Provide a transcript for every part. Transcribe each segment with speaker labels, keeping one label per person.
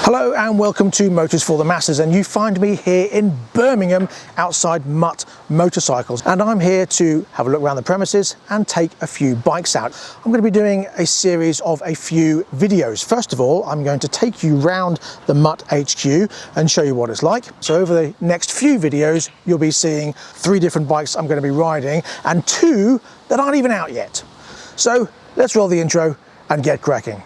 Speaker 1: Hello and welcome to Motors for the Masses, and you find me here in Birmingham outside Mutt Motorcycles, and I'm here to have a look around the premises and take a few bikes out. I'm going to be doing a series of a few videos. First of all, I'm going to take you round the Mutt HQ and show you what it's like. So over the next few videos you'll be seeing 3 different bikes I'm going to be riding and 2 that aren't even out yet. So let's roll the intro and get cracking.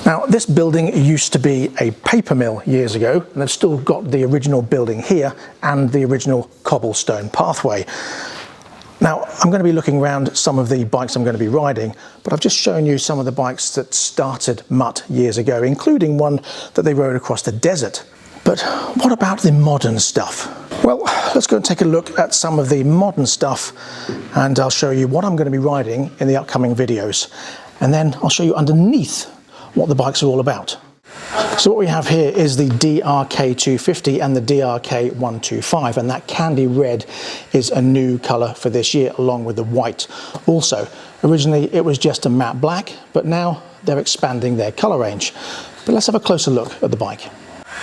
Speaker 1: Now, this building used to be a paper mill years ago, and they've still got the original building here and the original cobblestone pathway. Now, I'm going to be looking around some of the bikes I'm going to be riding, but I've just shown you some of the bikes that started Mutt years ago, including one that they rode across the desert. But what about the modern stuff? Well, let's go and take a look at some of the modern stuff, and I'll show you what I'm going to be riding in the upcoming videos. And then I'll show you underneath what the bikes are all about. So what we have here is the DRK 250 and the DRK 125, and that candy red is a new colour for this year along with the white. Also, originally it was just a matte black, but now they're expanding their colour range. But let's have a closer look at the bike.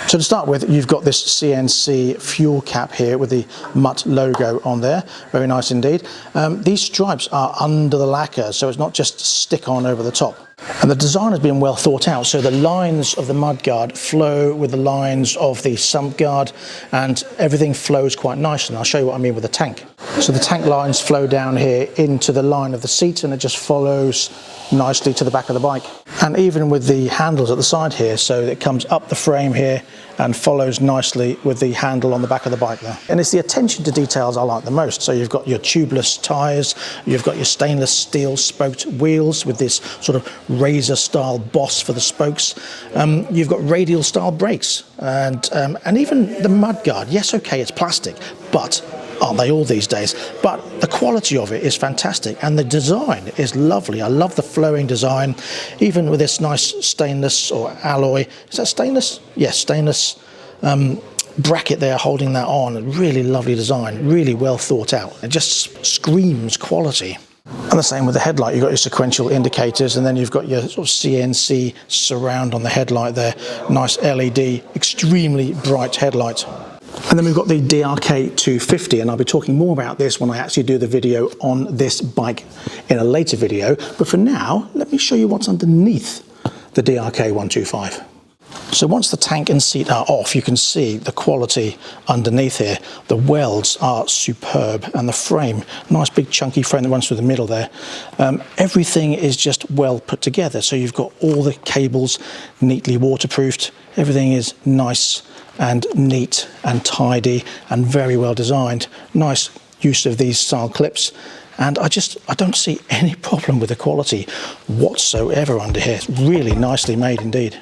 Speaker 1: So to start with, you've got this CNC fuel cap here with the Mutt logo on there. Very nice indeed. These stripes are under the lacquer, so it's not just stick on over the top. And the design has been well thought out, so the lines of the mudguard flow with the lines of the sump guard, and everything flows quite nicely. And I'll show you what I mean with the tank. So the tank lines flow down here into the line of the seat, and it just follows nicely to the back of the bike. And even with the handles at the side here, so it comes up the frame here and follows nicely with the handle on the back of the bike there. And it's the attention to details I like the most. So you've got your tubeless tyres, you've got your stainless steel spoked wheels with this sort of razor style boss for the spokes. You've got radial style brakes, and even the mudguard. Yes, okay, it's plastic, but aren't they all these days? But the quality of it is fantastic, and the design is lovely. I love the flowing design, even with this nice stainless or alloy. Is that stainless? Yes, stainless bracket there holding that on. Really lovely design, really well thought out. It just screams quality. And the same with the headlight. You've got your sequential indicators, and then you've got your sort of CNC surround on the headlight there. Nice LED, extremely bright headlight. And then we've got the DRK 250, and I'll be talking more about this when I actually do the video on this bike in a later video. But for now, let me show you what's underneath the DRK 125. So once the tank and seat are off, you can see the quality underneath here. The welds are superb, and the frame, nice big chunky frame that runs through the middle there. Everything is just well put together. So you've got all the cables neatly waterproofed. Everything is nice and neat and tidy and very well designed. Nice use of these style clips. And I don't see any problem with the quality whatsoever under here. It's really nicely made indeed.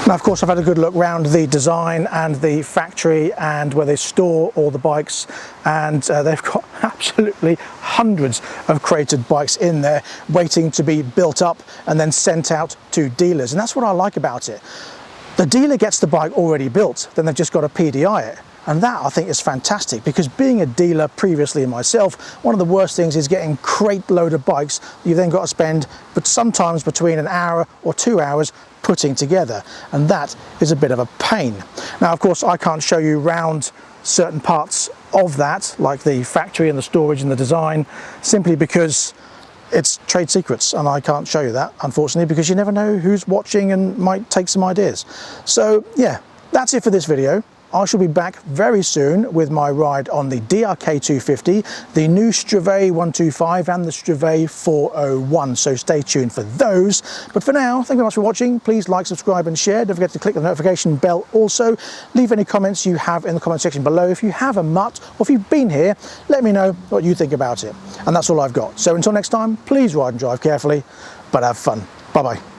Speaker 1: Now, of course, I've had a good look around the design and the factory and where they store all the bikes, and they've got absolutely hundreds of crated bikes in there waiting to be built up and then sent out to dealers. And that's what I like about it. The dealer gets the bike already built, then they've just got to PDI it. And that, I think, is fantastic, because being a dealer previously myself, one of the worst things is getting crate load of bikes you've then got to spend, but sometimes between an hour or 2 hours putting together, and that is a bit of a pain. Now, of course, I can't show you round certain parts of that, like the factory and the storage and the design, simply because it's trade secrets and I can't show you that, unfortunately, because you never know who's watching and might take some ideas. So yeah, that's it for this video. I shall be back very soon with my ride on the DRK 250, the new Strave 125 and the Strave 401, so stay tuned for those. But for now, thank you very much for watching. Please like, subscribe and share. Don't forget to click the notification bell also. Leave any comments you have in the comment section below. If you have a Mutt, or if you've been here, let me know what you think about it. And that's all I've got. So until next time, please ride and drive carefully, but have fun. Bye-bye.